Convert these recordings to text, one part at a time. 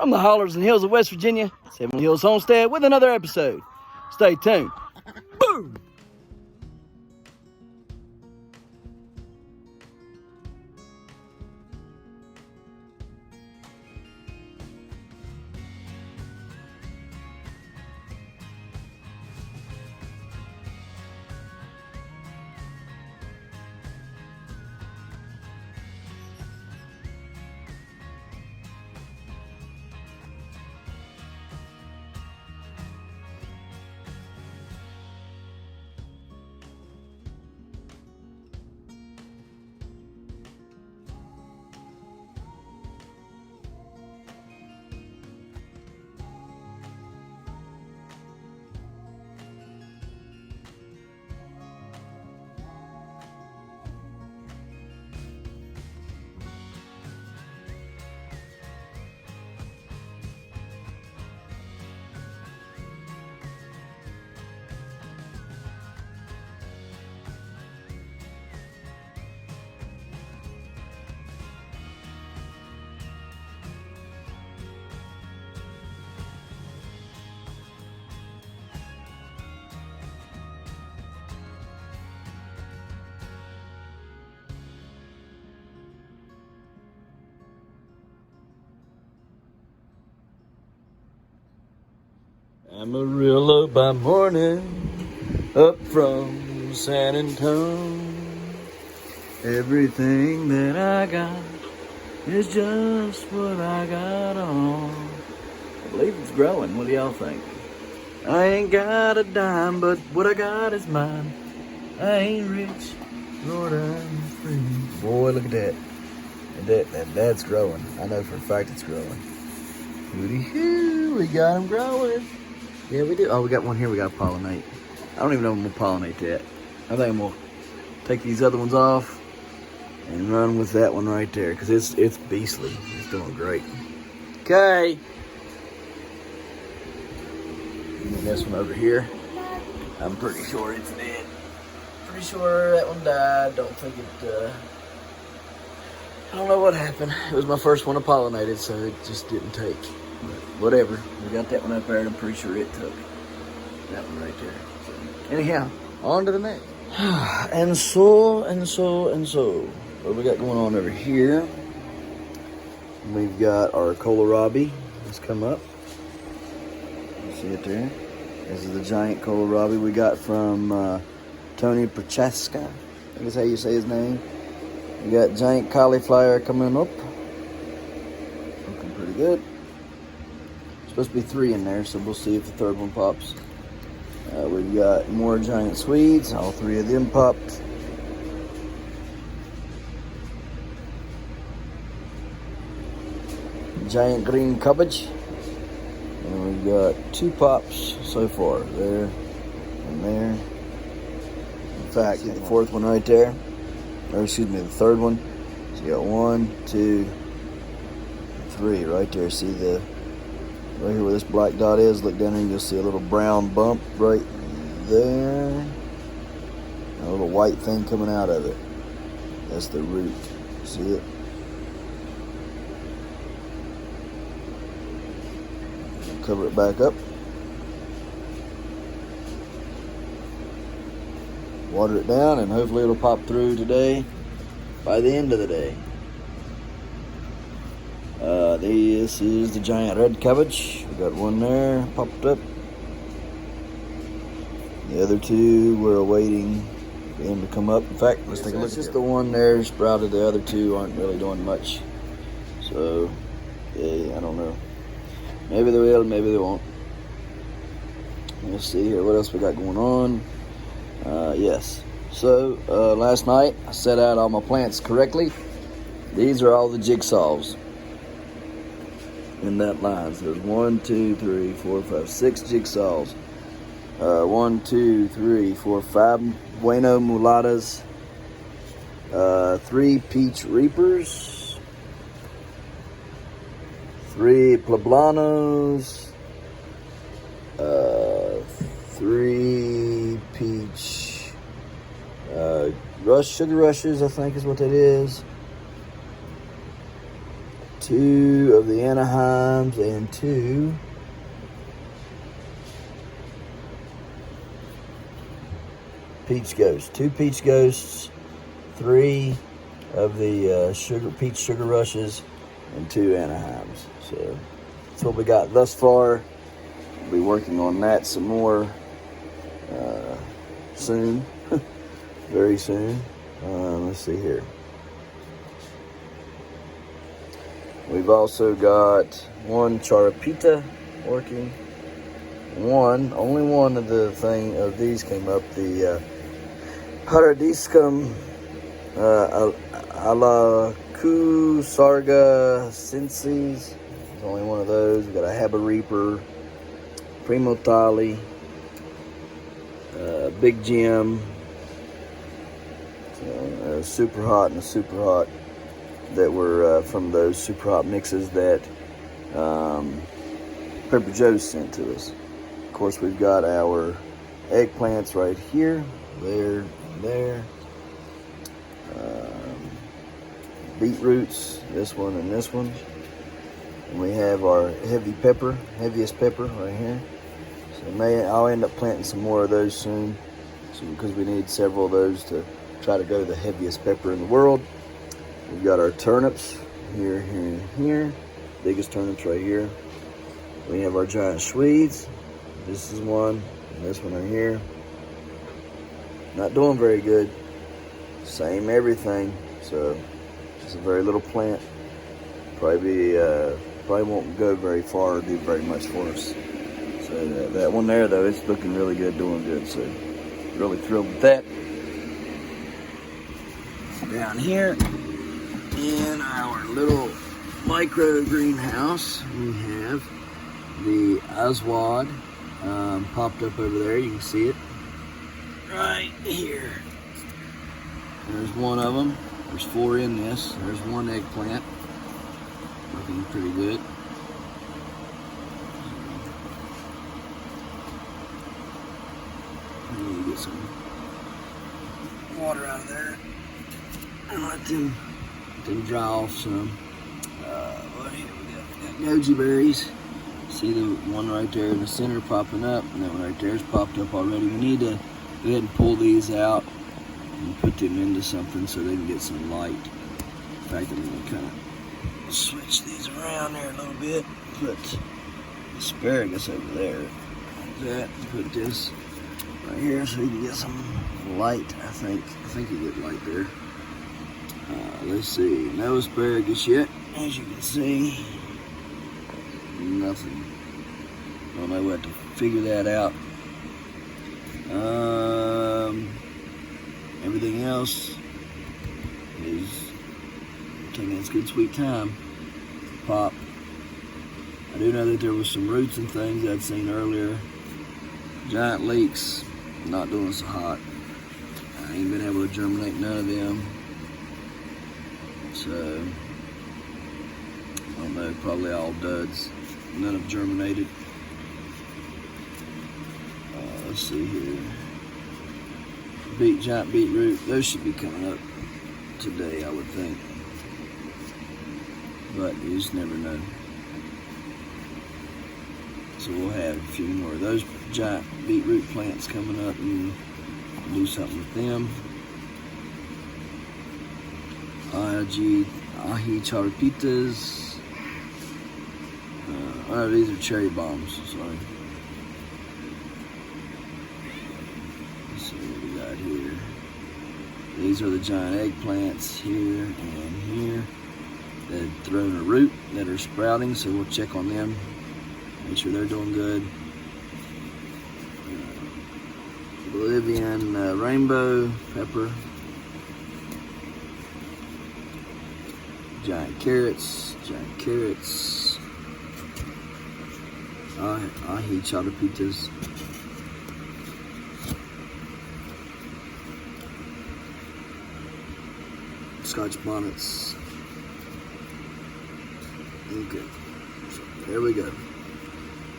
from the hollers and hills of West Virginia, Seven Hills Homestead with another episode. Stay tuned. Boom! Amarillo by morning, up from San Antonio. Everything that I got is just what I got on. I believe it's growing. What do y'all think? I ain't got a dime, but what I got is mine. I ain't rich, Lord, I'm free. Boy, look at that. That's growing. I know for a fact it's growing. Hooty-hoo, we got them growing. Yeah, we do. Oh, we got one here we got to pollinate. I don't even know if I'm going to pollinate that. I think I'm going to take these other ones off and run with that one right there because it's beastly. It's doing great. Okay. And then this one over here, I'm pretty sure it's dead. Pretty sure that one died. Don't think it, I don't know what happened. It was my first one I pollinated, so it just didn't take. But whatever. We got that one up there, and I'm pretty sure it took that one right there. So, anyhow, on to the next. And so. What we got going on over here? We've got our kohlrabi. Let's come up. You see it there? This is the giant kohlrabi we got from Tony Prochaska. I think is how you say his name. We got giant cauliflower coming up. Looking pretty good. Supposed to be 3 in there, so we'll see if the third one pops. We've got more giant Swedes. All 3 of them popped. Giant green cabbage. And we've got 2 pops so far. There and there. In fact, the 4th one right there. Or excuse me, the 3rd one. So you got 1, 2, 3 right there. See the right here where this black dot is? Look down there and you'll see a little brown bump right there. A little white thing coming out of it. That's the root. See it? Cover it back up. Water it down and hopefully it'll pop through today by the end of the day. This is the giant red cabbage. We got 1 there popped up. The other 2 we're awaiting for them to come up. In fact, let's take a look. It's just the 1 there sprouted. The other 2 aren't really doing much. So, yeah, I don't know. Maybe they will, maybe they won't. Let's see here. What else we got going on? Yes. So, last night I set out all my plants correctly. These are all the jigsaws in that line. So there's 1, 2, 3, 4, 5, 6 jigsaws. 1, 2, 3, 4, 5 Bueno Mulatas. 3 Peach Reapers. 3 Poblanos. 3 Peach Sugar Rushes, I think is what that is. 2 of the Anaheims and 2 Peach Ghosts. 2 Peach Ghosts, 3 of the Peach Sugar Rushes, and 2 Anaheims. So that's what we got thus far. We'll be working on that some more soon, very soon. Let's see here. We've also got 1 Charapita working. Only one of these came up. The Paradiscum Alaku Sarga Senses. There's only one of those. We've got a Haba Reaper, Primo Tali, Big Jim, Super Hot and a Super Hot that were from those Super Hot mixes that Pepper Joe sent to us. Of course, we've got our eggplants right here, there. Beetroots, this one and this one. And we have our heaviest pepper right here. So I'll end up planting some more of those soon, because we need several of those to try to go to the heaviest pepper in the world. We've got our turnips here. Biggest turnips right here. We have our giant Swedes. This is one, and this one right here. Not doing very good. Same everything. So just a very little plant. Probably won't go very far or do very much for us. So that one there though, it's looking really good, doing good. So really thrilled with that. Down here in our little micro greenhouse, we have the Aswad popped up over there. You can see it right here. There's one of them. There's 4 in this. There's 1 eggplant. Looking pretty good. I need to get some water out of there and let them dry off some. What here we got? Goji berries. See the one right there in the center popping up, and that one right there is popped up already. We need to go ahead and pull these out and put them into something so they can get some light. In fact, I'm going to kind of switch these around there a little bit. Put asparagus over there. Like that. Put this right here so you can get some light. I think you get light there. Let's see. No asparagus yet, as you can see. Nothing. Don't know what to figure that out. Everything else is taking its good sweet time to pop. I do know that there was some roots and things I'd seen earlier. Giant leeks, not doing so hot. I ain't been able to germinate none of them. So, I don't know, probably all duds. None have germinated. Let's see here. Giant beetroot, those should be coming up today, I would think. But you just never know. So we'll have a few more of those giant beetroot plants coming up and do something with them. Ahi charapitas. Oh, these are cherry bombs, sorry. Let's see what we got here. These are the giant eggplants here and here that have thrown a root that are sprouting, so we'll check on them, make sure they're doing good. Bolivian rainbow pepper. Giant carrots. Ahi charapitas. Scotch bonnets. Okay, so there we go.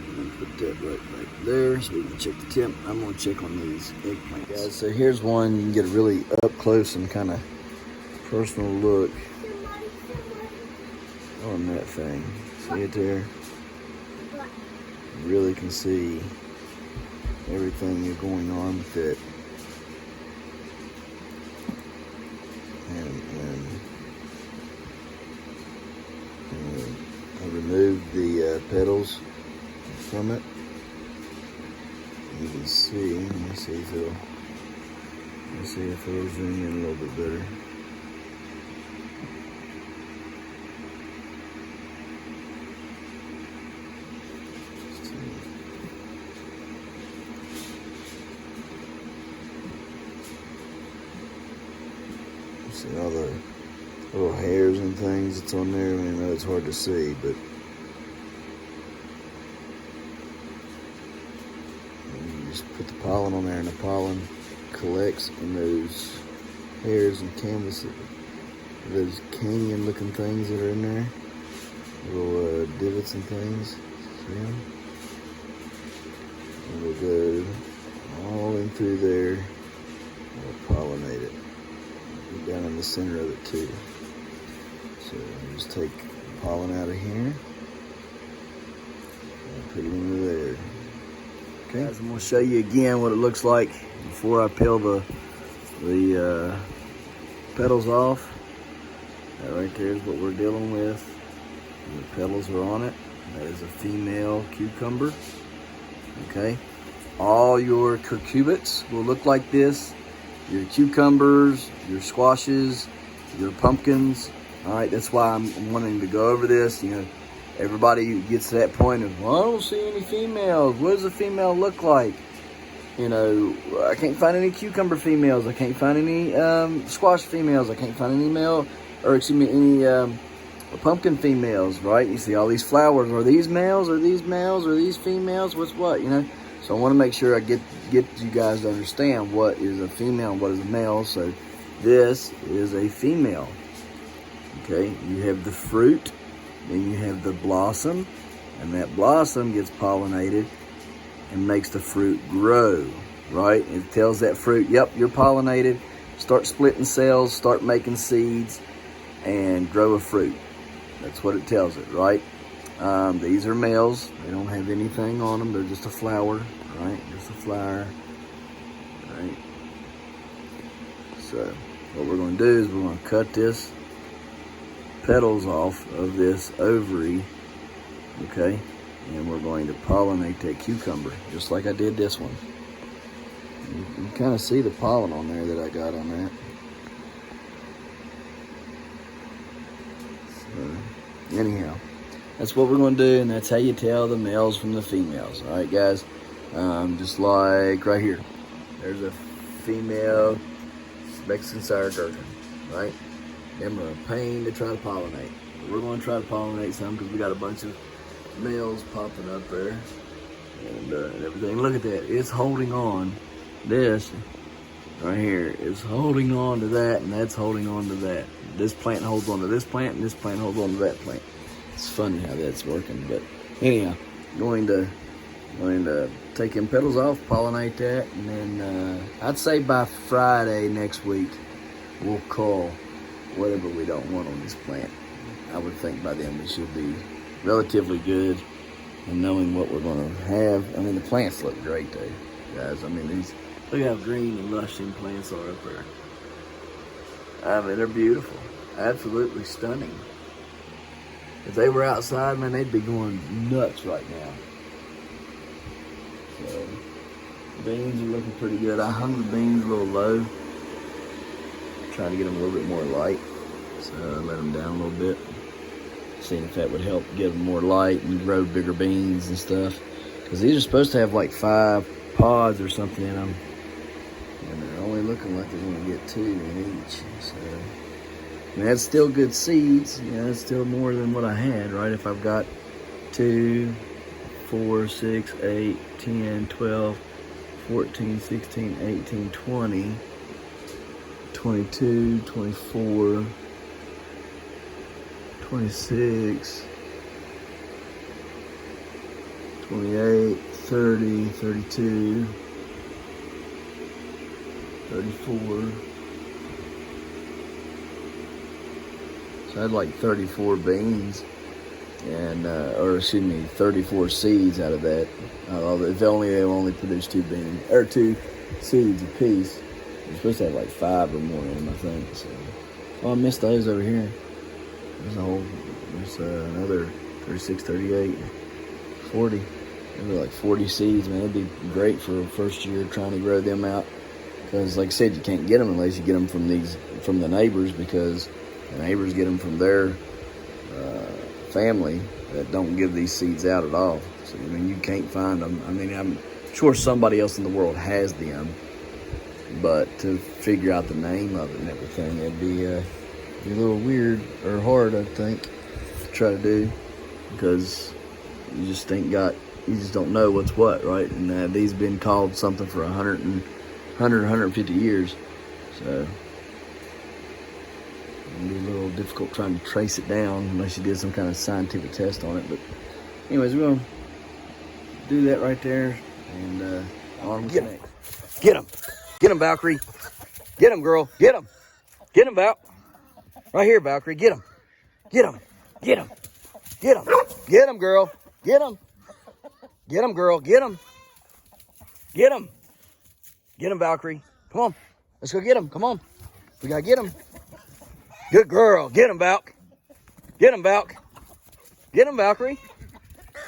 I'm gonna put that right there so we can check the temp. I'm gonna check on these eggplants. Guys, so here's one you can get a really up close and kind of personal look. Oh, on that thing. See it there? You really can see everything that's going on with it. And I removed the petals from it. You can see, let me see if it'll zoom in a little bit better. See all the little hairs and things that's on there. I mean, I know it's hard to see, but you just put the pollen on there, and the pollen collects in those hairs and canvas, those canyon-looking things that are in there, little divots and things. See them? And we'll go all in through there. We'll pollinate it. Down in the center of it too. So just take the pollen out of here and put it into there. Okay, guys, I'm gonna show you again what it looks like before I peel the petals off. That right there is what we're dealing with. And the petals are on it. That is a female cucumber. Okay, all your cucurbits will look like this. Your cucumbers, your squashes, your pumpkins. All right, that's why I'm wanting to go over this. You know, everybody gets to that point of, well, I don't see any females. What does a female look like? You know, I can't find any cucumber females. I can't find any squash females. I can't find any pumpkin females, right? You see all these flowers. Are these males? Are these males? Are these females? What's what, you know? So I want to make sure I get you guys to understand what is a female and what is a male. So this is a female. Okay, you have the fruit, then you have the blossom, and that blossom gets pollinated and makes the fruit grow, right? It tells that fruit, yep, you're pollinated, start splitting cells, start making seeds, and grow a fruit. That's what it tells it, right? These are males. They don't have anything on them. They're just a flower, right? Just a flower, right? So what we're going to do is we're going to cut this petals off of this ovary, okay? And we're going to pollinate that cucumber, just like I did this one. You can kind of see the pollen on there that I got on that. So, anyhow, that's what we're going to do, and that's how you tell the males from the females. All right, guys? Just like right here. There's a female Mexican sour gherkin, right? Them are a pain to try to pollinate. But we're going to try to pollinate some because we got a bunch of males popping up there and everything. Look at that. It's holding on. This right here is holding on to that, and that's holding on to that. This plant holds on to this plant, and this plant holds on to that plant. It's funny how that's working, but anyhow, going to take them petals off, pollinate that, and then I'd say by Friday next week we'll cull whatever we don't want on this plant. I would think by then we should be relatively good in knowing what we're going to have. I mean, the plants look great though, guys. I mean, these, look how green and lush them plants are up there. I mean, they're beautiful, absolutely stunning. If they were outside, man, they'd be going nuts right now. So, beans are looking pretty good. I hung the beans a little low, trying to get them a little bit more light. So I let them down a little bit, seeing if that would help get them more light and grow bigger beans and stuff. Because these are supposed to have like 5 pods or something in them, and they're only looking like they're going to get 2 in each. So, I mean, that's still good seeds. You know, that's still more than what I had, right? If I've got 2, 4, 6, 8, 10, 12, 14, 16, 18, 20, 22, 24, 26, 28, 30, 32, 34. So I had like 34 beans. and or excuse me, 34 seeds out of that. If they only produce 2 beans or 2 seeds a piece, you're supposed to have like 5 or more in them, I think. So, oh, I missed those over here. There's another 36, 38, 40. Maybe like 40 seeds, man. It'd be great for a first year trying to grow them out. Because, like I said, you can't get them unless you get them from the neighbors, because the neighbors get them from their family that don't give these seeds out at all. So, I mean, you can't find them. I mean, I'm sure somebody else in the world has them, but to figure out the name of it and everything, it'd be a little weird or hard, I think, to try to do, because you just don't know what's what, right? And these have been called something for 150 years, so it'll be a little difficult trying to trace it down unless you did some kind of scientific test on it. But anyways, we're gonna do that right there, and on get him, get him, Valkyrie, get him, girl, get him, Val, right here, Valkyrie, get him, girl, get him, girl, get him, Valkyrie. Come on. Let's go get him. Come on. We got to get him. Good girl. Get him, Valk. Get him, Valk. Get him, Valkyrie.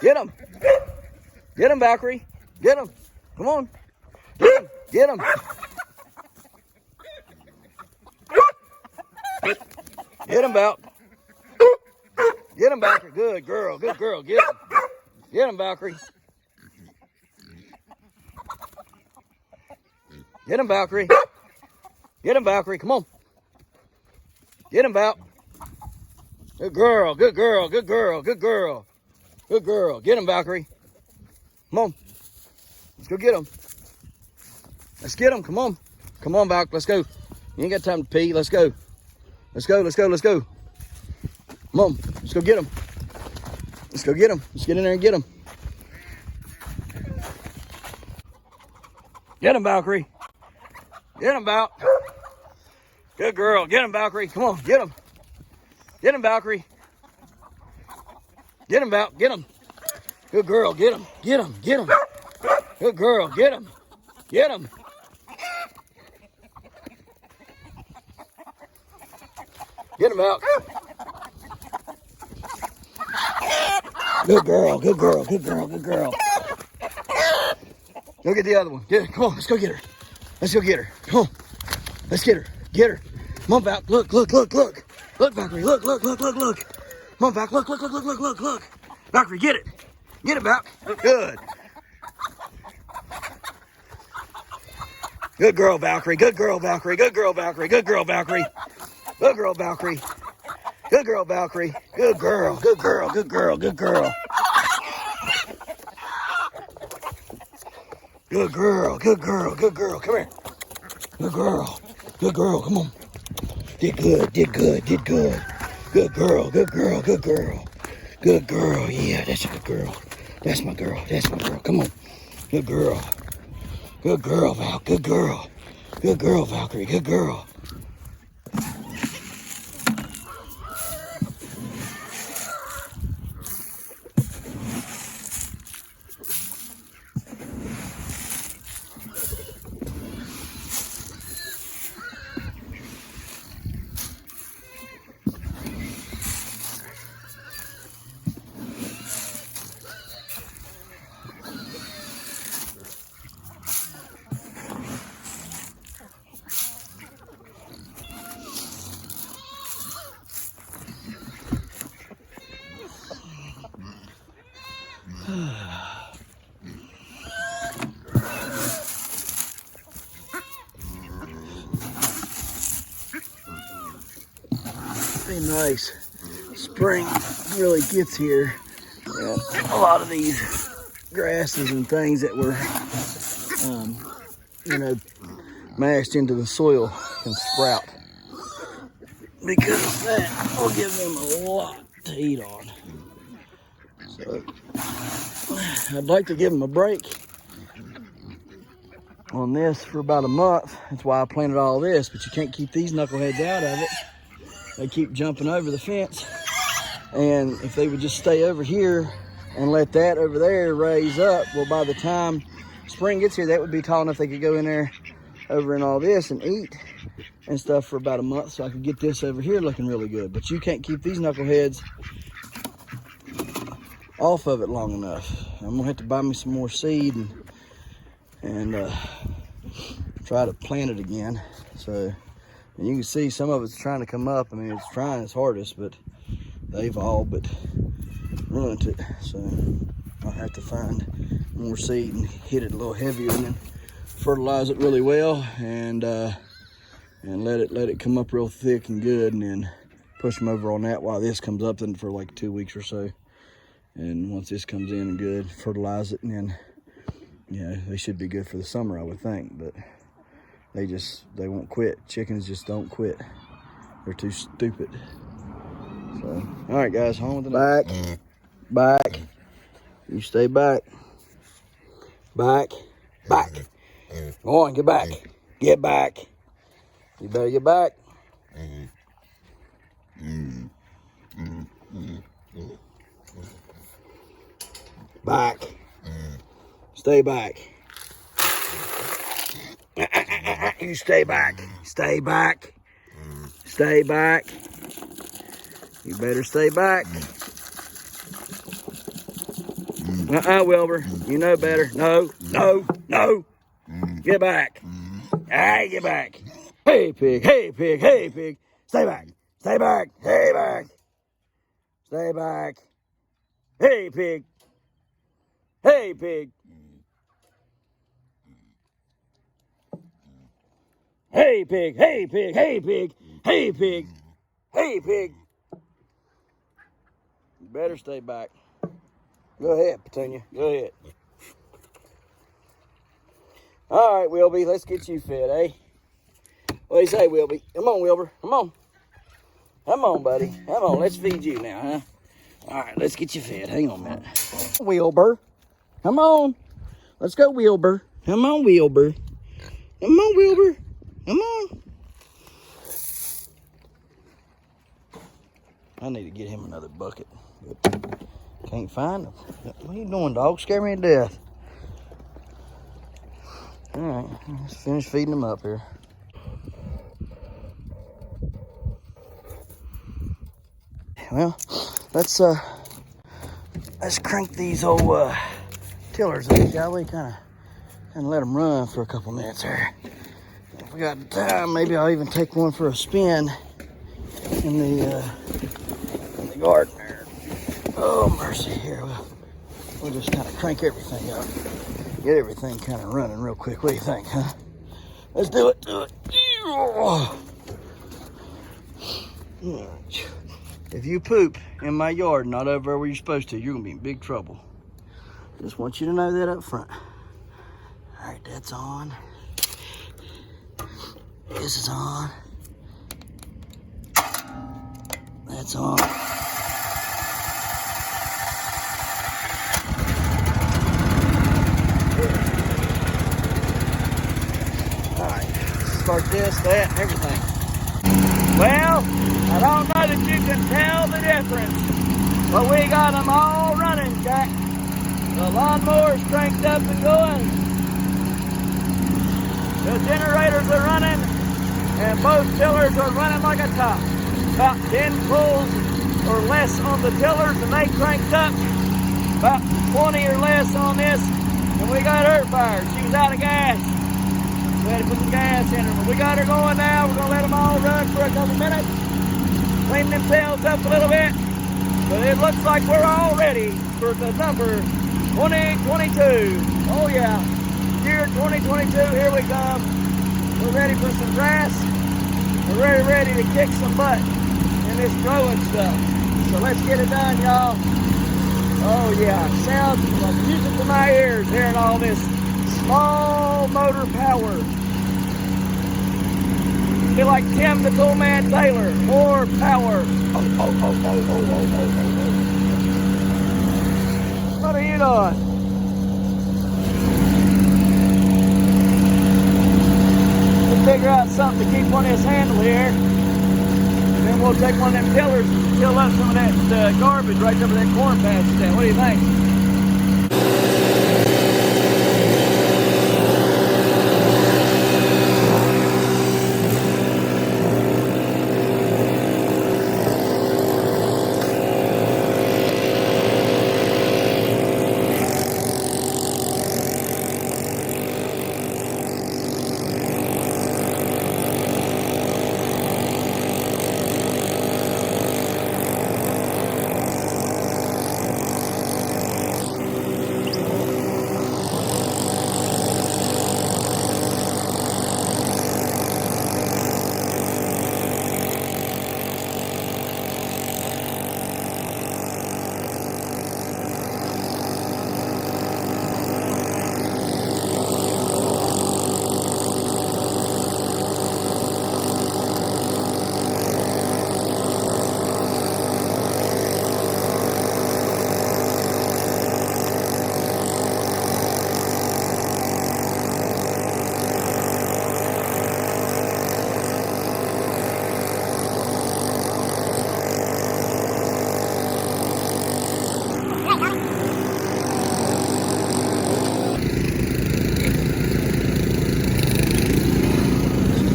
Get him. Get him, Valkyrie. Get him. Come on. Get him. Get him. Get him, Valk. Get him, Valkyrie. Good girl. Good girl. Get him. Get him, Valkyrie. Get him, Valkyrie. Get him, Valkyrie. Come on. Get him, Val. Good girl. Good girl. Good girl. Good girl. Good girl. Get him, Valkyrie. Come on. Let's go get him. Let's get him. Come on. Come on, Valk. Let's go. You ain't got time to pee. Let's go. Let's go. Let's go. Let's go. Come on. Let's go get him. Let's go get him. Let's get in there and get him. Get him, Valkyrie. Get him, Val. Good girl. Get him, Valkyrie. Come on. Get him. Get him, Valkyrie. Get him, Val. Get him. Good girl. Get him. Get him. Get him. Good girl. Get him. Get him. Get him, Val. Good girl. Good girl. Good girl. Good girl. Go get the other one. Get her. Come on. Let's go get her. Let's go get her. Come on. Let's get her. Get her. Come on, Val. Look, look, look, look. Look, Valkyrie. Look, look, look, look, look. Come on, Val. Look, look, look, look, look, look, look. Valkyrie, get it. Get it, Val. Good. Good girl, Valkyrie. Good girl, Valkyrie. Good girl, Valkyrie. Good girl, Valkyrie. Good girl, Valkyrie. Good girl, Valkyrie. Good girl. Good girl. Good girl. Good girl. Good girl. Good girl. Good girl. Come here. Good girl. Good girl. Come on. Did good. Did good. Did good. Good girl. Good girl. Good girl. Good girl. Yeah, that's a good girl. That's my girl. That's my girl. Come on. Good girl. Good girl, Val. Good girl. Good girl, Valkyrie. Good girl. Be nice. Spring really gets here. And a lot of these grasses and things that were, mashed into the soil can sprout. Because that will give them a lot to eat on. So I'd like to give them a break on this for about a month. That's why I planted all this, but you can't keep these knuckleheads out of it. They keep jumping over the fence. And if they would just stay over here and let that over there raise up, well, by the time spring gets here, that would be tall enough they could go in there over in all this and eat and stuff for about a month, so I could get this over here looking really good. But you can't keep these knuckleheads off of it long enough. I'm gonna have to buy me some more seed and try to plant it again. So, and you can see some of it's trying to come up. I mean, it's trying its hardest, but they've all but ruined it. So I'll have to find more seed and hit it a little heavier and then fertilize it really well and let it come up real thick and good, and then push them over on that while this comes up then for like 2 weeks or so. And once this comes in and good, fertilize it, and then, you know, they should be good for the summer, I would think. But they won't quit. Chickens just don't quit. They're too stupid. So, all right, guys, home with the back. You stay back. Back. Go on, get back. Get back. You better get back. Back. Stay back. You stay back. Stay back. Stay back. You better stay back. Wilbur. You know better. No. Get back. Hey, get back. Hey, pig. Stay back. Stay back. Stay back. Hey, pig. Hey, pig. Hey, pig. You better stay back. Go ahead, Petunia. Go ahead. All right, Wilby, let's get you fed, eh? What do you say, Wilby? Come on, Wilbur. Come on, buddy. Come on, let's feed you now, huh? All right, let's get you fed. Hang on a minute. Wilbur. Come on. Let's go, Wilbur. Come on, Wilbur. Come on. I need to get him another bucket. But can't find him. What are you doing, dog? Scare me to death. All right, let's finish feeding him up here. Well, let's crank these old tillers up, shall we? Kind of let them run for a couple minutes here. If we got the time, maybe I'll even take one for a spin in the garden there. Oh, mercy here. We'll just kind of crank everything up. Get everything kind of running real quick. What do you think, huh? Let's do it. If you poop in my yard, not over where you're supposed to, you're going to be in big trouble. Just want you to know that up front. All right, that's on. This is on. That's on. All right, start this, that, and everything. Well, I don't know that you can tell the difference, but we got them all running, Jack. The lawnmower's cranked up and going. The generators are running, and both tillers are running like a top. About 10 pulls or less on the tillers, and they cranked up. About 20 or less on this, and we got her fired. She's out of gas. We had to put some gas in her, but we got her going now. We're going to let them all run for a couple minutes, clean themselves up a little bit. But it looks like we're all ready for the number 2022. Oh yeah, year 2022, here we come. We're ready for some grass. We're ready to kick some butt in this growing stuff. So let's get it done, y'all. Oh yeah, sounds like music to my ears hearing all this small motor power. Be like Tim the Toolman Taylor, more power. What are you doing? We'll figure out something to keep on his handle here. And then then we'll take one of them tillers and till up some of that garbage right over that corn patch stand. What do you think?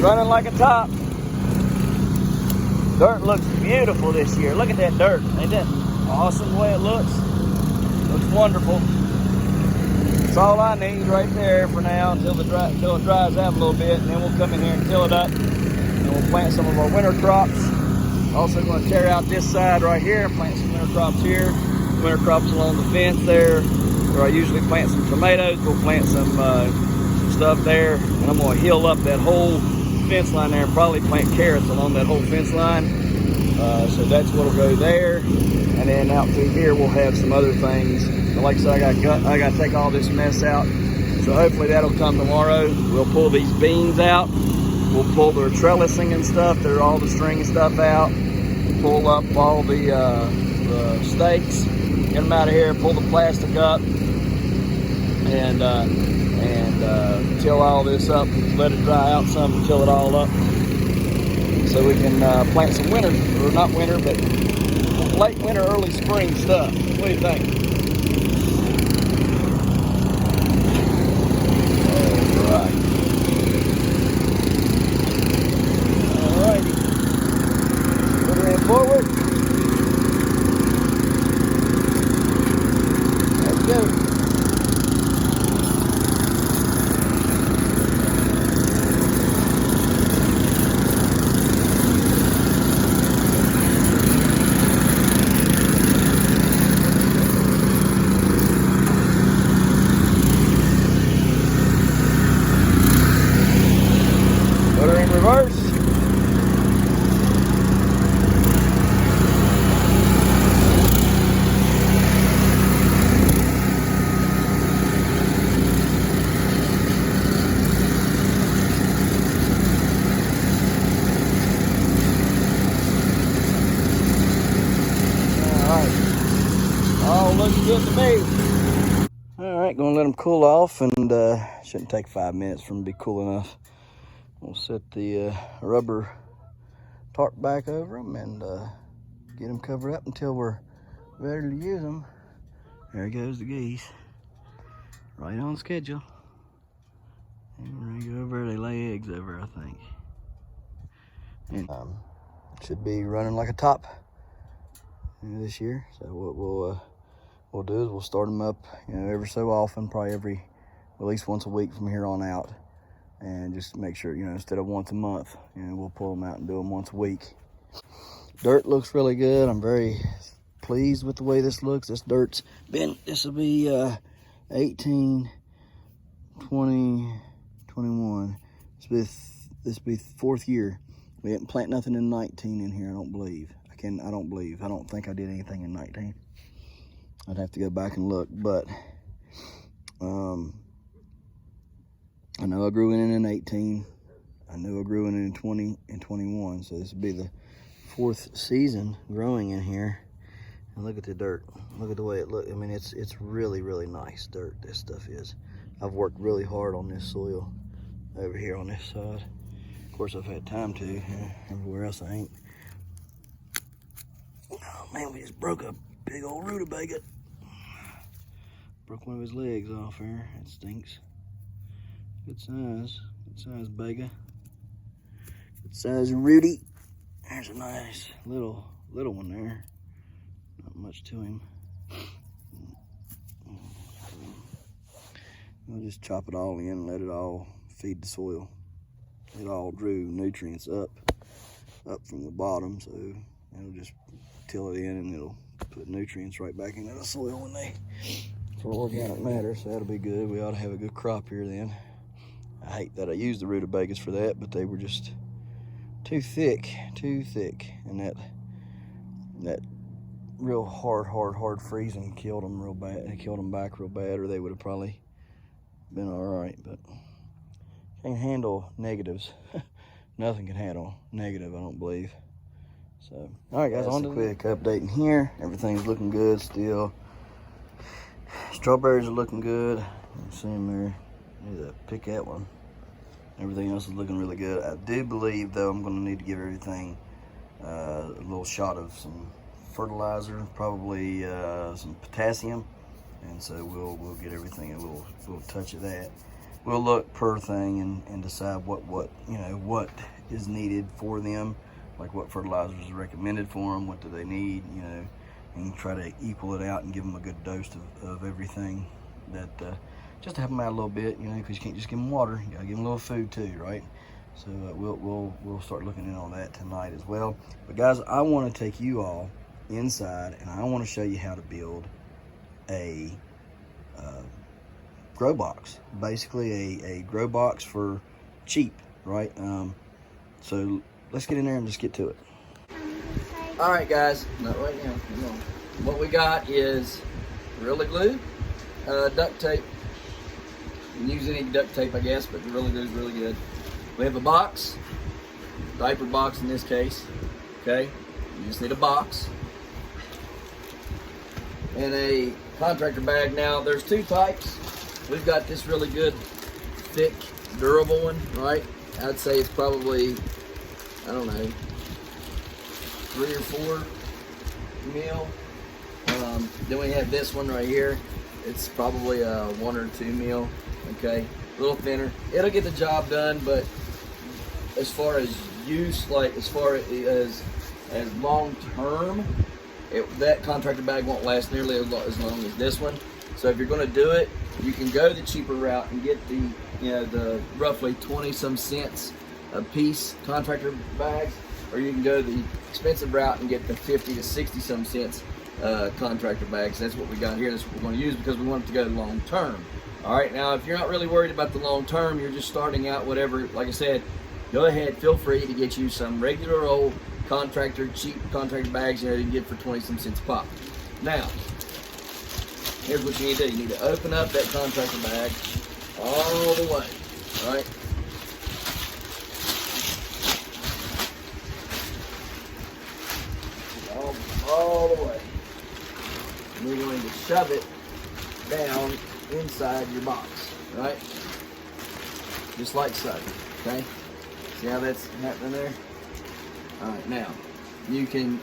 Running like a top. Dirt looks beautiful this year. Look at that dirt. Ain't that awesome the way it looks? Looks wonderful. That's all I need right there for now until it dries out a little bit, and then we'll come in here and till it up, and we'll plant some of our winter crops. Also going to tear out this side right here, plant some winter crops here, winter crops along the fence there, where I usually plant some tomatoes. We'll plant some stuff there, and I'm going to hill up that whole fence line there and probably plant carrots along that whole fence line. So that's what'll go there, and then out through here we'll have some other things. But like I said, I got to take all this mess out, so hopefully that'll come tomorrow. We'll pull these beans out. We'll pull their trellising and stuff, all the string stuff out. Pull up all the stakes, get them out of here. Pull the plastic up, and till all this up, let it dry out some and till it all up, so we can plant some winter, or not winter, but late winter, early spring stuff. What do you think? All righty. Put her in forward. Let's go. Reverse. All right. All looks good to me. All right, gonna let them cool off, and shouldn't take 5 minutes for them to be cool enough. We'll set the rubber tarp back over them and get them covered up until we're ready to use them. There goes the geese, right on schedule. And they go over, they lay eggs over, I think. And should be running like a top this year. So what we'll do is we'll start them up, every so often, probably at least once a week from here on out. And just make sure, instead of once a month, we'll pull them out and do them once a week. Dirt looks really good. I'm very pleased with the way this looks. This will be 18, 20, 21. This will be 4th year. We didn't plant nothing in 19 in here, I don't believe. I don't think I did anything in 19. I'd have to go back and look, but I know I grew in 18. I knew I grew in 20 and 21. So this will be the 4th season growing in here. And look at the dirt. Look at the way it looks. I mean, it's really, really nice dirt, this stuff is. I've worked really hard on this soil over here on this side. Of course, I've had time to. Everywhere else I ain't. Man, we just broke a big old rutabaga. Broke one of his legs off here. It stinks. Good size bega. Good size Rudy. There's a nice little one there. Not much to him. We'll just chop it all in and let it all feed the soil. It all drew nutrients up from the bottom, so it'll just till it in and it'll put nutrients right back into the soil when they for organic matter, so that'll be good. We ought to have a good crop here then. I hate that I used the rutabagas for that, but they were just too thick, and that real hard freezing killed them real bad. It killed them back real bad, or they would have probably been all right. But can't handle negatives. Nothing can handle negative, I don't believe. So, all right, guys, on to a quick update in here. Everything's looking good still. Strawberries are looking good. You see them there. Need to pick that one. Everything else is looking really good. I do believe, though, I'm going to need to give everything a little shot of some fertilizer, probably some potassium, and so we'll get everything a little touch of that. We'll look per thing and decide what is needed for them, like what fertilizers is recommended for them, what do they need, and try to equal it out and give them a good dose of everything that just to help them out a little bit, because you can't just give them water. You gotta give them a little food too, right? So we'll start looking in on that tonight as well. But guys, I want to take you all inside and I want to show you how to build a grow box, basically a grow box for cheap, right? So let's get in there and just get to it. All right, guys, not right now. Come on. What we got is Gorilla Glue, duct tape. You can use any duct tape, I guess, but Gorilla Glue is really good. We have a box, diaper box in this case. Okay, you just need a box and a contractor bag. Now, there's two types. We've got this really good, thick, durable one, right? I'd say it's probably, I don't know, 3 or 4 mil. Then we have this one right here. It's probably a 1 or 2 mil. Okay, a little thinner. It'll get the job done, but as far as use, like as far as long term, that contractor bag won't last nearly as long as this one. So if you're going to do it, you can go the cheaper route and get the roughly 20-some cents a piece contractor bags, or you can go the expensive route and get the 50 to 60-some cents contractor bags. That's what we got here. That's what we're going to use because we want it to go long term. All right, now if you're not really worried about the long term, you're just starting out, whatever, like I said, go ahead, feel free to get you some regular old cheap contractor bags, you can get for 20-some cents a pop. Now, here's what you need to do. You need to open up that contractor bag all the way, all right? All the way. And you're going to shove it down inside your box, right? Just like so, okay? See how that's happening there? All right, now, you can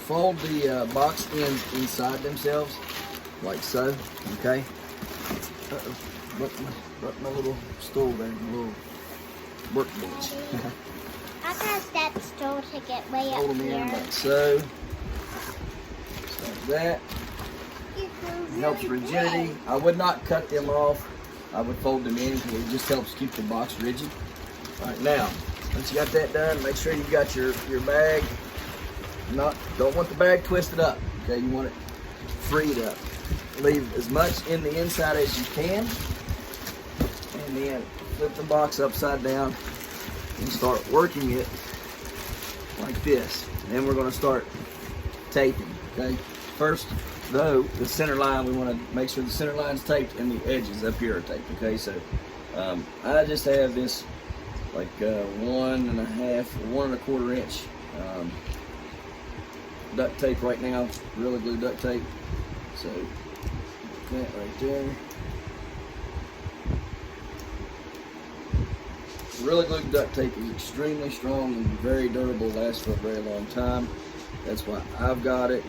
fold the box ends inside themselves, like so, okay? Uh-oh, broke my little stool there, my little workbench. I got that stool to get way up Hold them here. in like so. Just like that. It helps rigidity. I would not cut them off. I would fold them in because it just helps keep the box rigid. All right, now, once you got that done, make sure you got your bag. Don't want the bag twisted up. Okay, you want it freed up. Leave as much in the inside as you can, and then flip the box upside down and start working it like this. And then we're going to start taping. Okay, first though, the center line, we want to make sure the center line's taped and the edges up here are taped. Okay, so I just have this like 1 1/4 inch duct tape right now, Gorilla Glue duct tape. So that right there. Gorilla Glue duct tape is extremely strong and very durable, lasts for a very long time. That's why I've got it.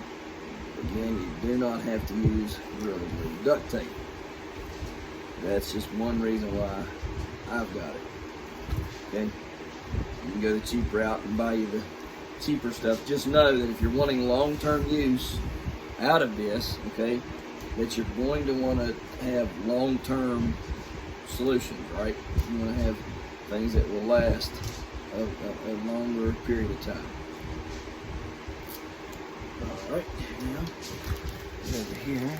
Again, you do not have to use Gorilla Glue. Duct tape. That's just one reason why I've got it. Okay? You can go the cheap route and buy you the cheaper stuff. Just know that if you're wanting long-term use out of this, okay, that you're going to want to have long-term solutions, right? You want to have things that will last a longer period of time. All right, now over here,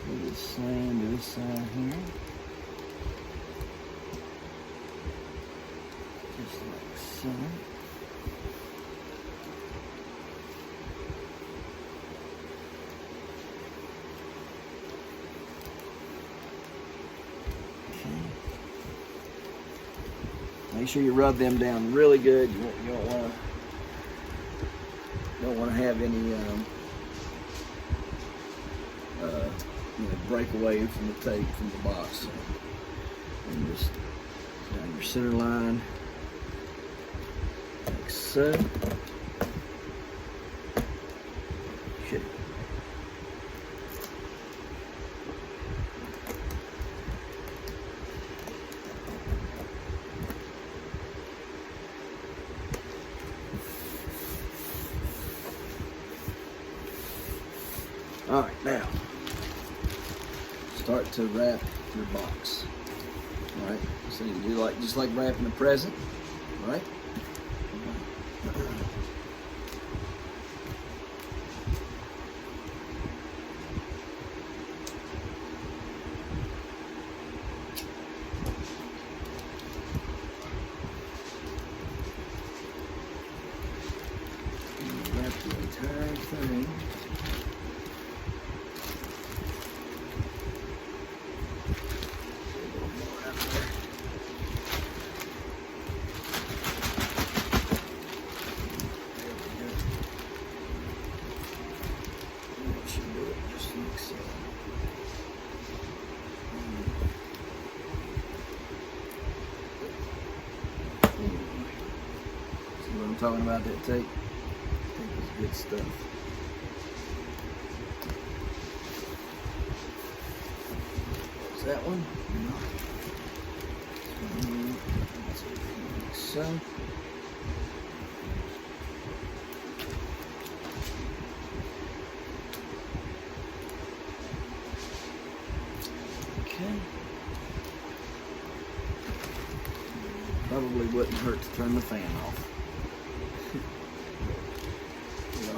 do the same to this side here, just like so. Make sure you rub them down really good. You don't want to have any break away from the tape from the box. And just down your center line, like so. Should. All right, now start to wrap your box. All right, so you do just like wrapping a present, right? Wrap the entire thing. Talking about that tape. Tape is good stuff. There's that one. Like so. Okay. Probably wouldn't hurt to turn the fan off.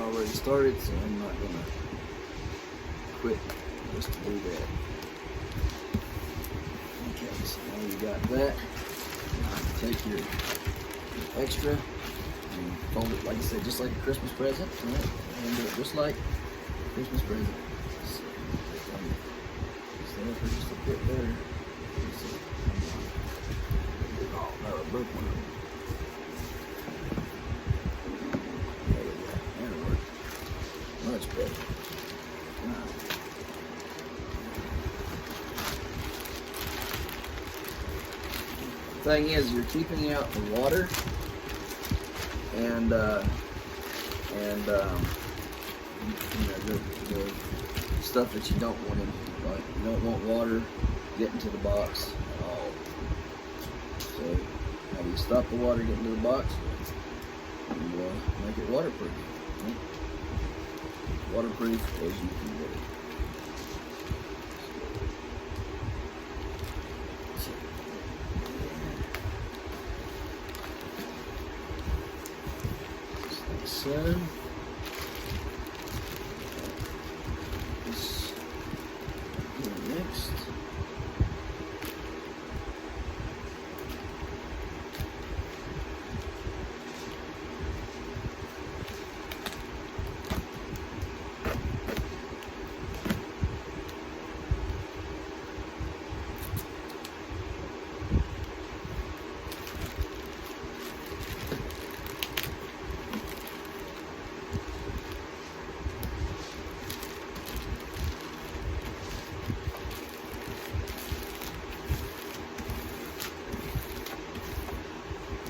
Already started, so I'm not gonna quit just to do that. Okay, so now you got that. Now take your extra and fold it, like I said, just like a Christmas present, right? And do it just like a Christmas present. So, stand up here just a bit better. Oh no, I broke one of them. Much better. Thing is, you're keeping out the water and the stuff that you don't want in, right? You don't want water getting to the box at all. So how do you stop the water getting to the box? You make it waterproof. Right? Waterproof as you can get it. Just like so. This here next.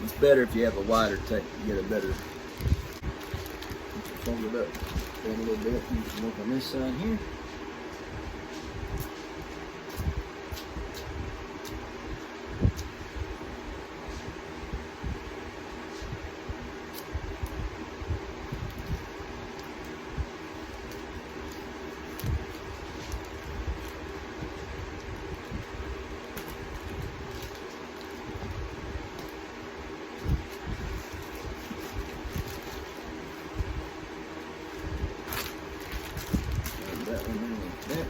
It's better if you have a wider tape, you get a better fold it up a little bit and you can work on this side here. That one in like that.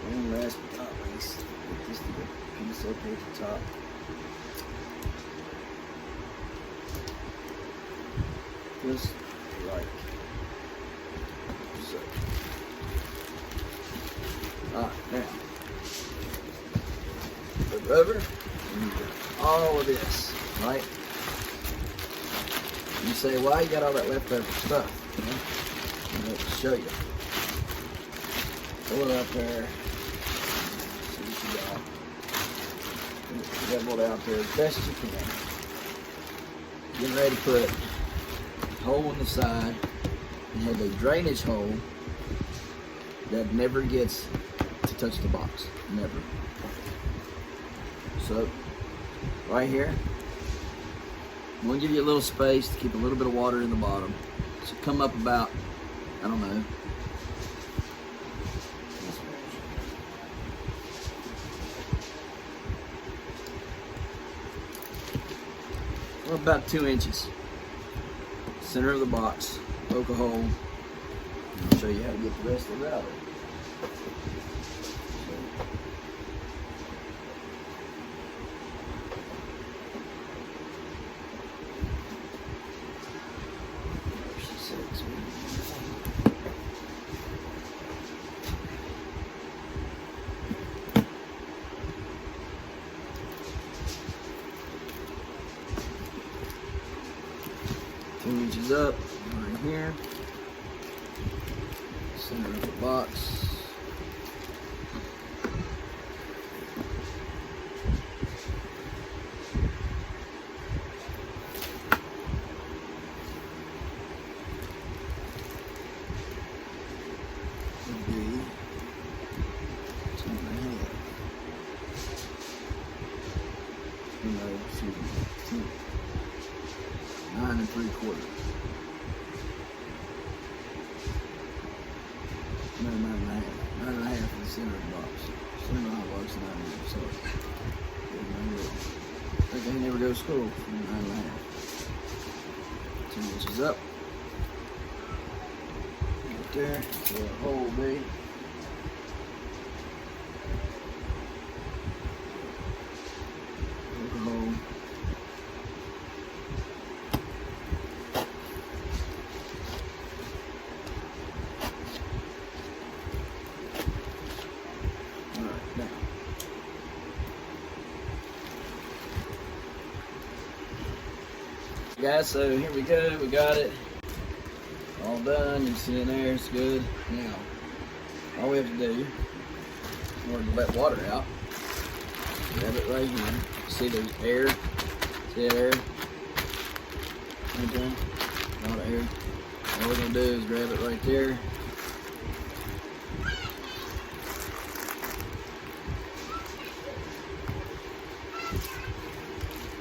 And last but not least, put this little piece up here at the top. Just like so. Alright, now the rubber and all of this, right? You say, why you got all that leftover stuff? You know? I'm going to show you. Pull it up there. See what you got. Level it out there as best as you can. Getting ready to put a hole in the side and have a drainage hole that never gets to touch the box. Never. So, right here, I'm going to give you a little space to keep a little bit of water in the bottom. So come up about, I don't know, well, about 2 inches. Center of the box, poke a hole. I'll show you how to get the rest of it out. Inches up, right here, center of the box. Would be 2.5. No, excuse me, 9 3/4. No, 9.5. 9.5 in the center of the box. Center of the box, 9.5. Sorry. I think I never go to school. 9.5. 2 inches up. Right there. Where the hole will be. Look at the hole. Guys, so here we go, we got it all done. You see in there, it's good. Now, all we have to do in order to let water out, grab it right here. See there's air, see air, right there, a lot of air. All we're gonna do is grab it right there.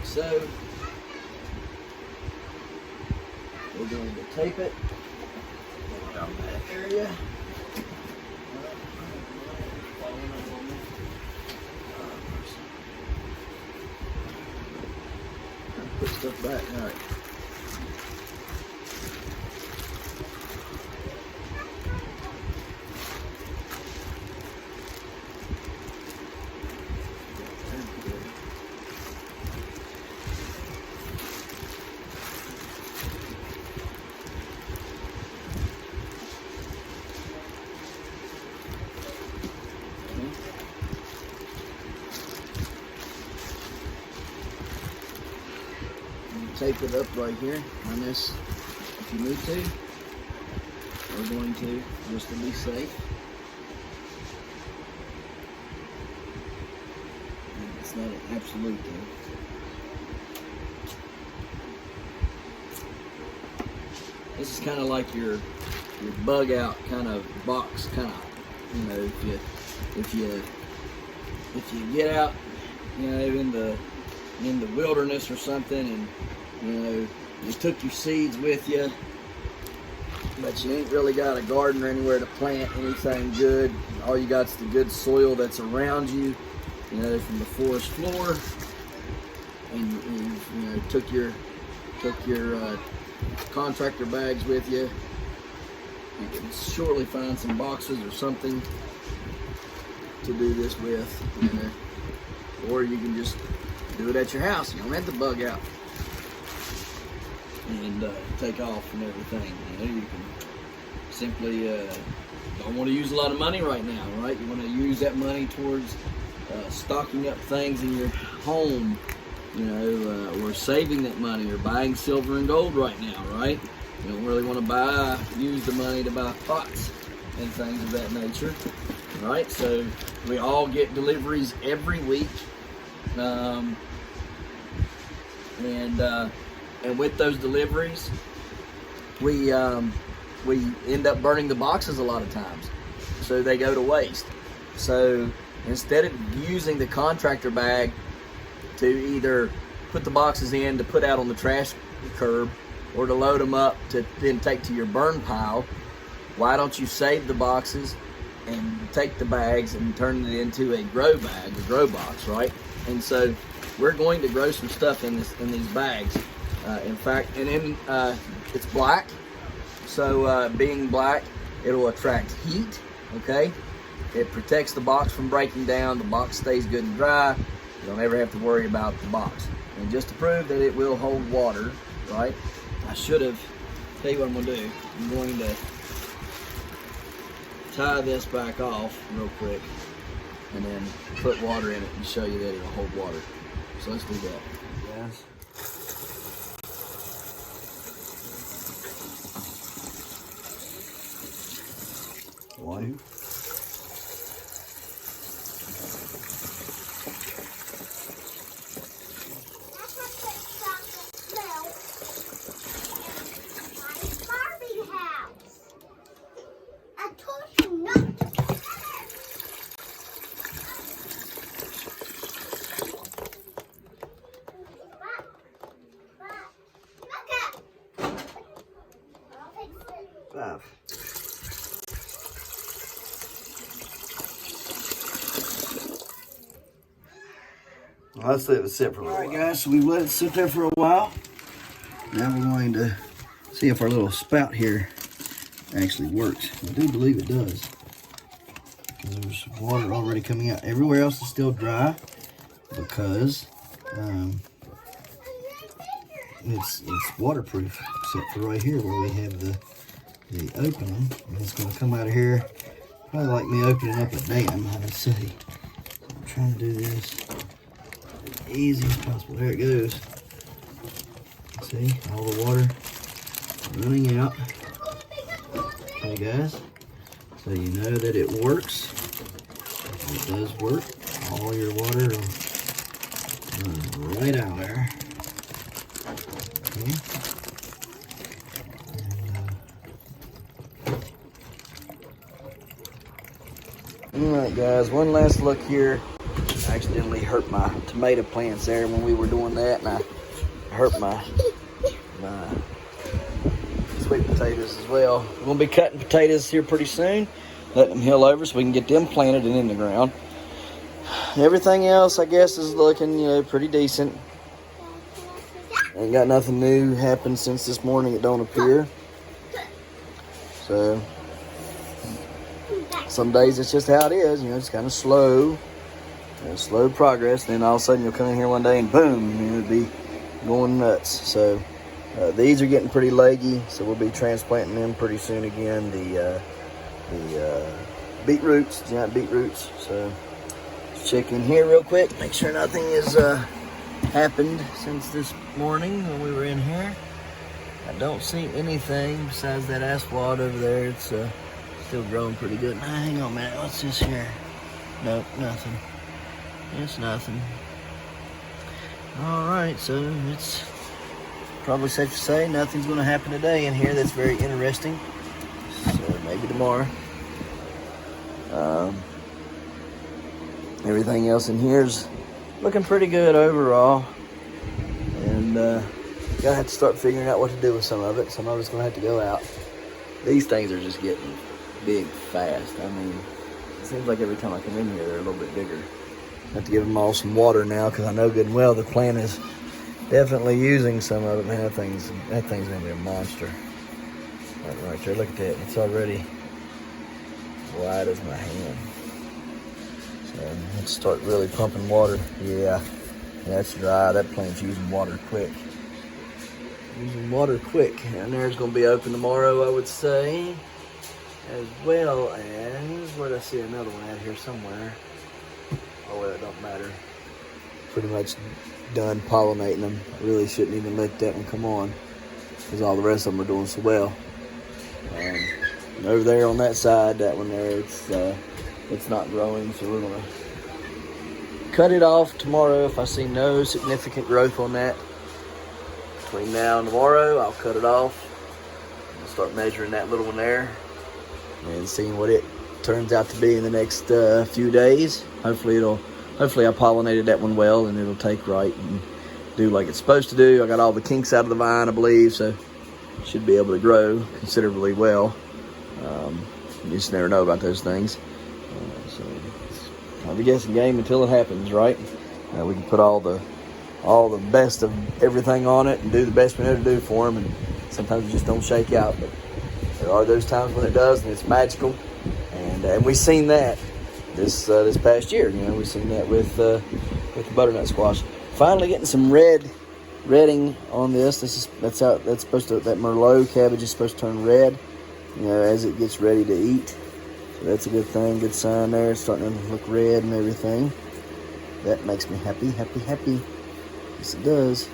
So, we're going to tape it around that area. Put stuff back. All right. tape it up right here on this if you need to. We're going to, just to be safe. And it's not an absolute thing. This is kind of like your bug out kind of box, kind of, you know, if you get out, you know, in the wilderness or something, and you know you took your seeds with you, but you ain't really got a garden or anywhere to plant anything good. All you got's the good soil that's around you, you know, from the forest floor, and you know took your contractor bags with you. You can surely find some boxes or something to do this with, you know. Or you can just do it at your house. You don't have to bug out and take off and everything. You know, you can simply don't want to use a lot of money right now, right? You want to use that money towards stocking up things in your home, you know, or saving that money, or buying silver and gold right now, right? You don't really want to use the money to buy pots and things of that nature, right? So we all get deliveries every week, and with those deliveries, we end up burning the boxes a lot of times, so they go to waste. So instead of using the contractor bag to either put the boxes in to put out on the trash curb, or to load them up to then take to your burn pile, why don't you save the boxes and take the bags and turn it into a grow bag, a grow box, right? And so we're going to grow some stuff in these bags. In fact, and then it's black, so being black, it'll attract heat, okay? It protects the box from breaking down. The box stays good and dry. You don't ever have to worry about the box. And just to prove that it will hold water, right? I should have, tell you what I'm going to do. I'm going to tie this back off real quick and then put water in it and show you that it'll hold water. So let's do that. Yes. One. Five. Well, let's let it sit for a while. All right, guys, so we've let it sit there for a while. Now we're going to see if our little spout here actually works. I do believe it does, because there's water already coming out. Everywhere else is still dry because it's waterproof, except for right here where we have the opening, and it's going to come out of here probably like me opening up a dam. Let's see. I'm trying to do this as easy as possible. There it goes. See, all the water running out. Okay, guys, so you know that it works. It does work. All your water will run right out there. Okay. Alright, guys, one last look here. I accidentally hurt my tomato plants there when we were doing that, and I hurt my sweet potatoes as well. We're going to be cutting potatoes here pretty soon, letting them heal over so we can get them planted and in the ground. Everything else, I guess, is looking, you know, pretty decent. Ain't got nothing new happened since this morning, it don't appear. So some days it's just how it is, you know, it's kind of slow, slow progress. Then all of a sudden you'll come in here one day and boom, you know, it'll be going nuts. So these are getting pretty leggy, so we'll be transplanting them pretty soon again. The beetroots, giant beetroots. So let's check in here real quick, make sure nothing is happened since this morning when we were in here. I don't see anything besides that asphalt over there. It's still growing pretty good. Now, hang on a minute. What's this here? Nope, nothing. It's nothing. All right, so it's probably safe to say nothing's going to happen today in here. That's very interesting. So maybe tomorrow. Everything else in here's looking pretty good overall. And gotta have to start figuring out what to do with some of it. Some of it's gonna have to go out. These things are just getting big fast. I mean, it seems like every time I come in here, they're a little bit bigger. I have to give them all some water now because I know good and well the plant is definitely using some of it. Man, that thing's gonna be a monster. Right there, look at that. It's already wide as my hand. So let's start really pumping water. Yeah, it's dry. That plant's using water quick. And there's going to be open tomorrow, I would say. As well as, where did I see another one out here somewhere? Oh, well, it don't matter. Pretty much done pollinating them. Really shouldn't even let that one come on because all the rest of them are doing so well. And over there on that side, that one there, it's not growing, so we're going to cut it off tomorrow. If I see no significant growth on that between now and tomorrow, I'll cut it off. I'll start measuring that little one there and seeing what it turns out to be in the next few days. Hopefully I pollinated that one well and it'll take right and do like it's supposed to do. I got all the kinks out of the vine, I believe, so it should be able to grow considerably well. You just never know about those things. So it's kind of a guessing game until it happens, right? We can put all the best of everything on it and do the best we know to do for them, and sometimes it just don't shake out. But there are those times when it does, and it's magical. And we've seen that this past year. You know, we've seen that with the butternut squash. Finally getting some redding on this. That Merlot cabbage is supposed to turn red, you know, as it gets ready to eat. So that's a good thing, good sign there. It's starting to look red and everything. That makes me happy. Yes, it does.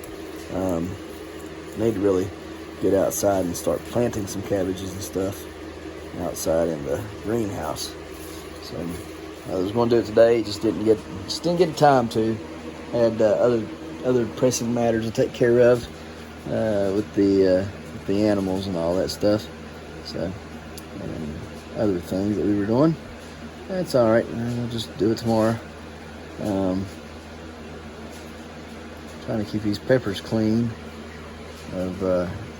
Need to really get outside and start planting some cabbages and stuff outside in the greenhouse. So I was going to do it today, just didn't get time to. Had other pressing matters to take care of with the animals and all that stuff. So other things that we were doing. That's all right. We'll just do it tomorrow. Trying to keep these peppers clean of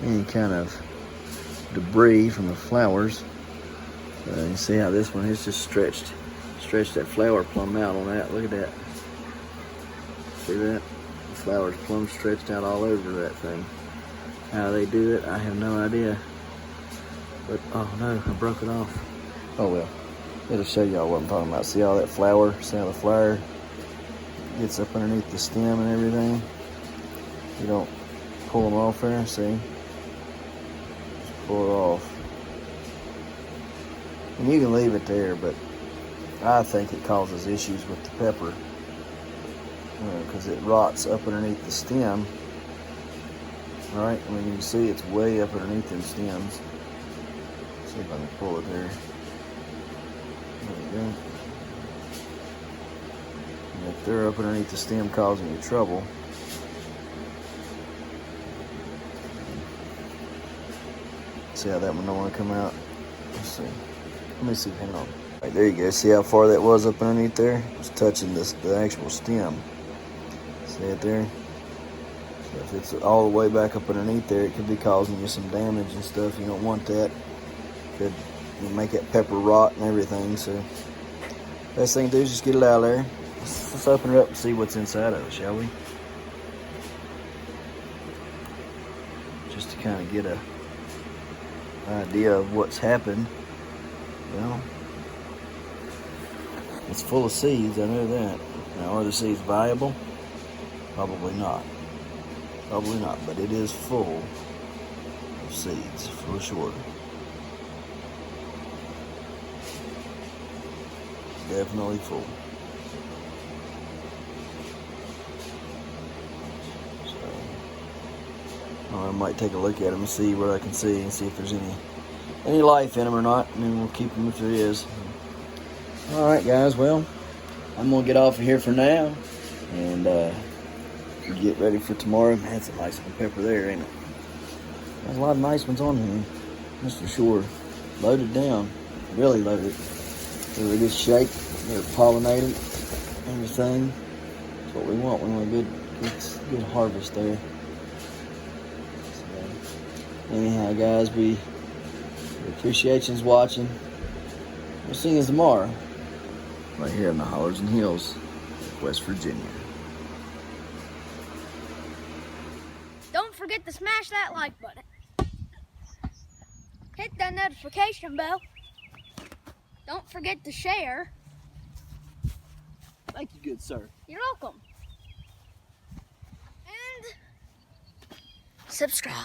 any kind of debris from the flowers. You see how this one is just stretched that flower plumb out on that. Look at that. See that? The flower's plumb stretched out all over that thing. How they do it, I have no idea. But, oh no, I broke it off. Oh well, it'll show y'all what I'm talking about. See all that flower? See how the flower gets up underneath the stem and everything? You don't pull them off there, see? Just pull it off. And you can leave it there, but I think it causes issues with the pepper. Because it rots up underneath the stem. Right? I mean, you can see it's way up underneath them stems. Let's see if I can pull it there. There we go. And if they're up underneath the stem causing you trouble, see how that one don't want to come out? Let's see. Let me see. Hang on. Right, there you go. See how far that was up underneath there? It's touching the actual stem. See it there? So if it's all the way back up underneath there, it could be causing you some damage and stuff. You don't want that. Could make that pepper rot and everything. So best thing to do is just get it out of there. Let's open it up and see what's inside of it, shall we? Just to kind of get an idea of what's happened. Well, it's full of seeds, I know that. Now, are the seeds viable? Probably not. Probably not, but it is full of seeds, for sure. Definitely full. I might take a look at them and see what I can see and see if there's any life in them or not, and then we'll keep them if there is. All right, guys. Well, I'm gonna get off of here for now and get ready for tomorrow. Man, that's a nice little pepper there, ain't it? There's a lot of nice ones on here, that's for sure. Loaded down, really loaded. They're a good shape. They're pollinated, everything. That's what we want. We want a good harvest there. So, anyhow, guys, we appreciate you watching. We'll see you tomorrow, right here in the Hollers and Hills, West Virginia. Don't forget to smash that like button. Hit that notification bell. Don't forget to share. Thank you, good sir. You're welcome. And subscribe.